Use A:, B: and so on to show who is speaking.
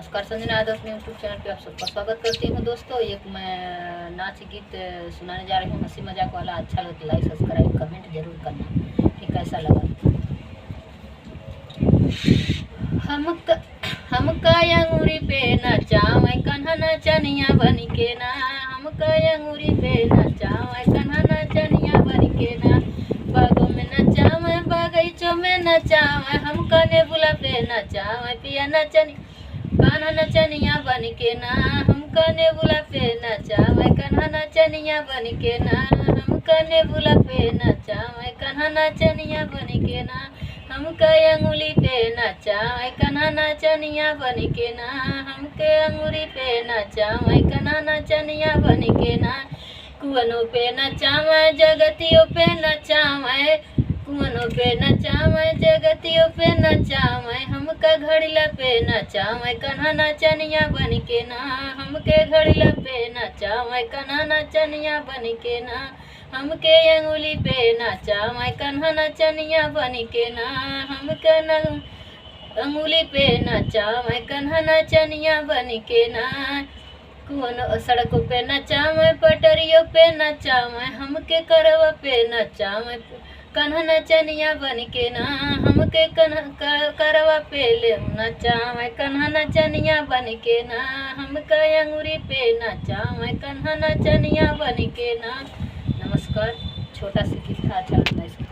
A: नमस्कार, संजना यादव अपने YouTube channel पे आप सबका स्वागत करती हूँ। दोस्तों, एक मैं नाच गीत सुनाने जा रही हूँ, हंसी मजाक वाला। अच्छा लगे तो लाइक सब्सक्राइब कमेंट जरूर करना कि कैसा लगा। हमका अंगूरी पे नचावे कन्हा नचनिया बन के ना। हमका अंगूरी पे नचावे कन्हा नचनिया बन के ना। बागों में नचावे बगीचों में नचावे, हमका नेबुला पे नचावे पिया नचनी कान्हा नचनिया बन के ना। हमका नेबुला पे नचावे कन्हा नचनिया बन के ना। हमका नेबुला पे नचावे कन्हा नचनिया बन के ना। हमका अंगुली पे नचावे कन्हा नचनिया बन के ना। हमके अंगुली पे नचावे कन्हा नचनिया बन के ना। कुवनों पे नचावे जगतियों पे नचावे, कुवनों पे नचावे जगतियों पे नचावे। हमका घड़िला पे नचावे कन्हा नचनिया बन के ना। हमके घड़िला पे नचावे कन्हा नचनिया बन के ना। हमके अंगुली पे नचावे कन्हा नचनिया बन के ना। हमके अंगुली पे नचावे कन्हा नचनिया बन के ना। कुवनो सड़कों पे नचावे पटरियों पे नचावे, हमके करवा पे नचावे कन्हा नचनिया बन के ना। हमके करवा पे ले नचावे कन्हा नचनिया बन के ना। हमका अंगूरी पे नचावे कन्हा नचनिया बन के ना। नमस्कार, छोटा सा किस्सा अच्छा लगता है।